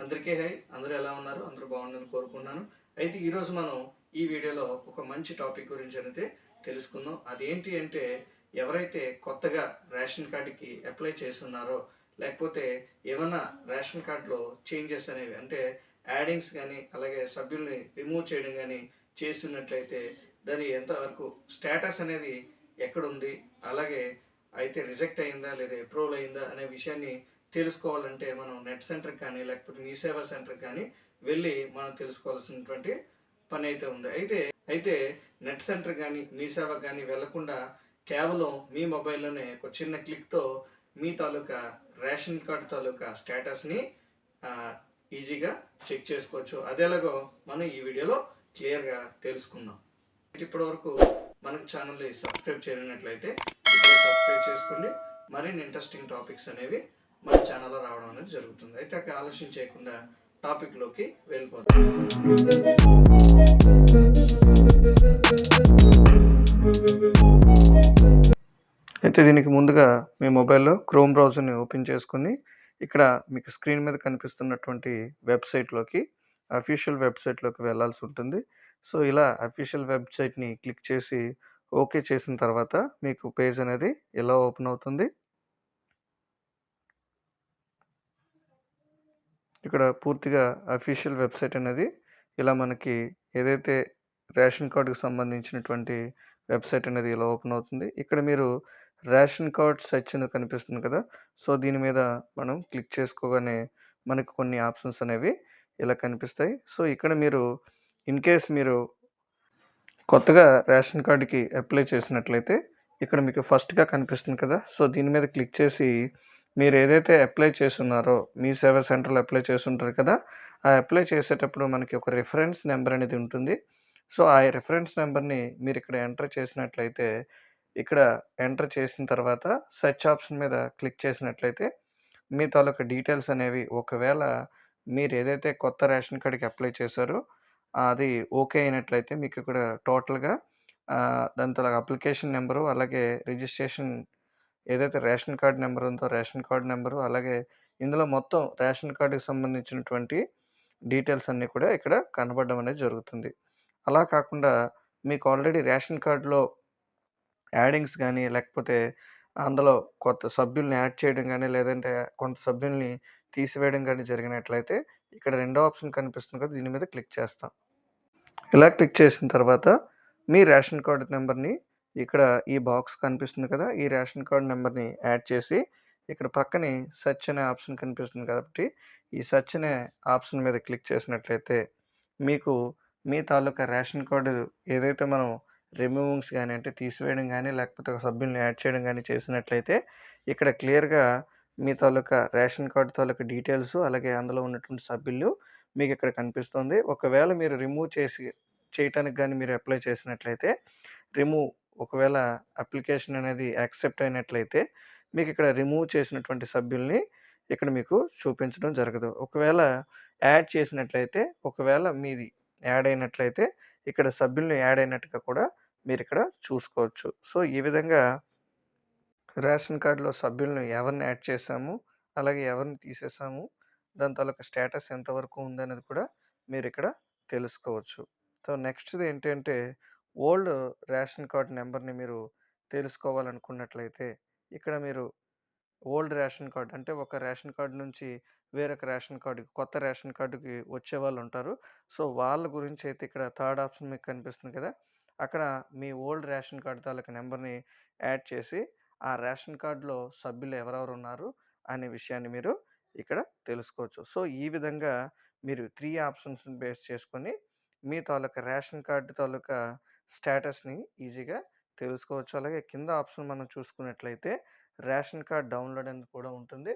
అందరికీ హై. అందరూ ఎలా ఉన్నారు? అందరూ బాగుండాలని కోరుకుంటున్నాను. అయితే ఈరోజు మనం ఈ వీడియోలో ఒక మంచి టాపిక్ గురించి అయితే తెలుసుకుందాం. అదేంటి అంటే, ఎవరైతే కొత్తగా రేషన్ కార్డుకి అప్లై చేస్తున్నారో, లేకపోతే ఏమన్నా రేషన్ కార్డులో చేంజెస్ అనేవి అంటే యాడింగ్స్ కానీ అలాగే సభ్యుల్ని రిమూవ్ చేయడం కానీ చేస్తున్నట్లయితే దాని ఎంతవరకు స్టేటస్ అనేది ఎక్కడుంది, అలాగే అయితే రిజెక్ట్ అయిందా లేదా అప్రూవల్ అయిందా అనే విషయాన్ని తెలుసుకోవాలంటే మనం నెట్ సెంటర్కి కానీ లేకపోతే మీ సేవా సెంటర్కి కానీ వెళ్ళి మనం తెలుసుకోవాల్సినటువంటి పని అయితే ఉంది. అయితే నెట్ సెంటర్ కానీ మీ సేవ కానీ వెళ్లకుండా కేవలం మీ మొబైల్లోనే ఒక చిన్న క్లిక్తో మీ తాలూకా రేషన్ కార్డు తాలూకా స్టేటస్ని ఈజీగా చెక్ చేసుకోవచ్చు. అదేలాగో మనం ఈ వీడియోలో క్లియర్గా తెలుసుకుందాం. ఇప్పటివరకు మనకు ఛానల్ని సబ్స్క్రైబ్ చేయనట్లయితే ఇప్పుడు సబ్స్క్రైబ్ చేసుకోండి. మరిన్ని ఇంట్రెస్టింగ్ టాపిక్స్ అనేవి మన ఛానల్లో రావడం అనేది జరుగుతుంది. అయితే అక్కడ ఆలస్యం చేయకుండా టాపిక్లోకి వెళ్ళిపోతాం. అయితే దీనికి ముందుగా మీ మొబైల్లో క్రోమ్ బ్రౌజర్ని ఓపెన్ చేసుకుని ఇక్కడ మీకు స్క్రీన్ మీద కనిపిస్తున్నటువంటి వెబ్సైట్లోకి అఫీషియల్ వెబ్సైట్లోకి వెళ్ళాల్సి ఉంటుంది. సో ఇలా అఫీషియల్ వెబ్సైట్ని క్లిక్ చేసి ఓకే చేసిన తర్వాత మీకు పేజ్ అనేది ఇలా ఓపెన్ అవుతుంది. ఇక్కడ పూర్తిగా అఫీషియల్ వెబ్సైట్ అనేది ఇలా మనకి ఏదైతే రేషన్ కార్డుకి సంబంధించినటువంటి వెబ్సైట్ అనేది ఇలా ఓపెన్ అవుతుంది. ఇక్కడ మీరు రేషన్ కార్డ్ సెర్చ్ అని కనిపిస్తుంది కదా, సో దీని మీద మనం క్లిక్ చేసుకోగానే మనకు కొన్ని ఆప్షన్స్ అనేవి ఇలా కనిపిస్తాయి. సో ఇక్కడ మీరు ఇన్ కేస్ మీరు కొత్తగా రేషన్ కార్డుకి అప్లై చేసినట్లయితే ఇక్కడ మీకు ఫస్ట్గా కనిపిస్తుంది కదా, సో దీని మీద క్లిక్ చేసి మీరు ఏదైతే అప్లై చేసున్నారో మీ సేవా సెంటర్లో అప్లై చేసుంటారు కదా, ఆ అప్లై చేసేటప్పుడు మనకి ఒక రిఫరెన్స్ నెంబర్ అనేది ఉంటుంది. సో ఆ రిఫరెన్స్ నెంబర్ని మీరు ఇక్కడ ఎంటర్ చేసినట్లయితే ఇక్కడ ఎంటర్ చేసిన తర్వాత సెర్చ్ ఆప్షన్ మీద క్లిక్ చేసినట్లయితే మీ తాలూకా డీటెయిల్స్ అనేవి ఒకవేళ మీరు ఏదైతే కొత్త రేషన్ కార్డుకి అప్లై చేశారో అది ఓకే అయినట్లయితే మీకు ఇక్కడ టోటల్‌గా దాని తాలూకా అప్లికేషన్ నెంబరు, అలాగే రిజిస్ట్రేషన్ ఏదైతే రేషన్ కార్డ్ నెంబర్ ఉందో రేషన్ కార్డ్ నెంబరు, అలాగే ఇందులో మొత్తం రేషన్ కార్డుకి సంబంధించినటువంటి డీటెయిల్స్ అన్నీ కూడా ఇక్కడ కనపడడం అనేది జరుగుతుంది. అలా కాకుండా మీకు ఆల్రెడీ రేషన్ కార్డ్‌లో యాడింగ్స్ గానీ, లేకపోతే అందులో కొత్త సభ్యుల్ని యాడ్ చేయడం గానీ, లేదంటే కొంత సభ్యుల్ని తీసివేయడం గానీ జరిగినట్లయితే ఇక్కడ రెండో ఆప్షన్ కనిపిస్తుంది కదా, దీని మీద క్లిక్ చేస్తాం. ఇలా క్లిక్ చేసిన తర్వాత మీ రేషన్ కార్డ్ నెంబర్‌ని ఇక్కడ ఈ బాక్స్ కనిపిస్తుంది కదా, ఈ రేషన్ కార్డ్ నెంబర్‌ని యాడ్ చేసి ఇక్కడ పక్కనే సెర్చ్ అనే ఆప్షన్ కనిపిస్తుంది కాబట్టి ఈ సెర్చ్ అనే ఆప్షన్ మీద క్లిక్ చేసినట్లయితే మీకు మీ తాలూకా రేషన్ కార్డు ఏదైతే మనం రిమూవింగ్స్ గానీ అంటే తీసివేయడం గానీ, లేకపోతే ఒక సభ్యుల్ని యాడ్ చేయడం గానీ చేసినట్లయితే ఇక్కడ క్లియర్‌గా మీ తాలూకా రేషన్ కార్డ్ తాలూకా డీటెయిల్స్, అలాగే అందులో ఉన్నటువంటి సభ్యులు మీకు ఇక్కడ కనిపిస్తుంది. ఒకవేళ మీరు రిమూవ్ చేయటానికి గానీ మీరు అప్లై చేసినట్లయితే ఒకవేళ అప్లికేషన్ అనేది యాక్సెప్ట్ అయినట్లయితే మీకు ఇక్కడ రిమూవ్ చేసినటువంటి సభ్యుల్ని ఇక్కడ మీకు చూపించడం జరగదు. ఒకవేళ యాడ్ చేసినట్లయితే, ఒకవేళ మీది యాడ్ అయినట్లయితే ఇక్కడ సభ్యుల్ని యాడ్ అయినట్టుగా కూడా మీరిక్కడ చూసుకోవచ్చు. సో ఈ విధంగా రేషన్ కార్డ్‌లో సభ్యులను ఎవరిని యాడ్ చేశాము, అలాగే ఎవరిని తీసేసాము, దాని తాలూకా స్టేటస్ ఎంతవరకు ఉందనేది కూడా మీరిక్కడ తెలుసుకోవచ్చు. సో నెక్స్ట్‌ది ఏంటంటే ఓల్డ్ రేషన్ కార్డ్ నెంబర్‌ని మీరు తెలుసుకోవాలనుకున్నట్లయితే ఇక్కడ మీరు ఓల్డ్ రేషన్ కార్డ్ అంటే ఒక రేషన్ కార్డ్ నుంచి వేరొక రేషన్ కార్డ్‌కి, కొత్త రేషన్ కార్డ్‌కి వచ్చేవాళ్ళుంటారు. సో వాళ్ళ గురించి అయితే ఇక్కడ థర్డ్ ఆప్షన్ మీకు కనిపిస్తుంది కదా, అక్కడ మీ ఓల్డ్ రేషన్ కార్డ్ తాలూకా నెంబర్‌ని యాడ్ చేసి ఆ రేషన్ కార్డ్‌లో సభ్యులు ఎవరెవరు ఉన్నారు అనే విషయాన్ని మీరు ఇక్కడ తెలుసుకోవచ్చు. సో ఈ విధంగా మీరు 3 ఆప్షన్స్‌ని బేస్ చేసుకొని మీ తాలూకా రేషన్ కార్డ్ తాలూకా స్టేటస్‌ని ఈజీగా తెలుసుకోవచ్చు. అలాగే కింద ఆప్షన్ మనం చూసుకున్నట్లయితే రేషన్ కార్డ్ డౌన్‌లోడ్ అనేది కూడా ఉంటుంది.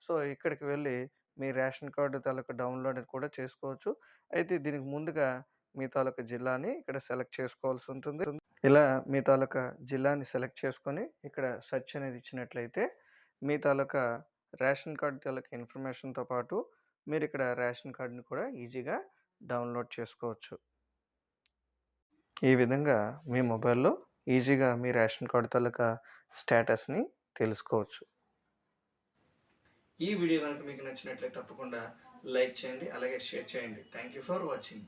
సో ఇక్కడికి వెళ్ళి మీ రేషన్ కార్డ్ తాలూకా డౌన్‌లోడ్ అనేది కూడా చేసుకోవచ్చు. అయితే దీనికి ముందుగా మీ తాలూకా జిల్లాని ఇక్కడ సెలెక్ట్ చేసుకోవాల్సి ఉంటుంది. ఇలా మీ తాలూకా జిల్లాని సెలెక్ట్ చేసుకొని ఇక్కడ సెర్చ్ అనేది ఇచ్చినట్లయితే మీ తాలూకా రేషన్ కార్డ్ తాలూకా ఇన్ఫర్మేషన్‌తో పాటు మీరు ఇక్కడ రేషన్ కార్డ్‌ని కూడా ఈజీగా డౌన్‌లోడ్ చేసుకోవచ్చు. ఈ విధంగా మీ మొబైల్‌లో ఈజీగా మీ రేషన్ కార్డ్ తాలూకా స్టేటస్‌ని తెలుసుకోవచ్చు. ఈ వీడియో కనుక మీకు నచ్చినట్లయితే తప్పకుండా లైక్ చేయండి, అలాగే షేర్ చేయండి. Thank you for watching.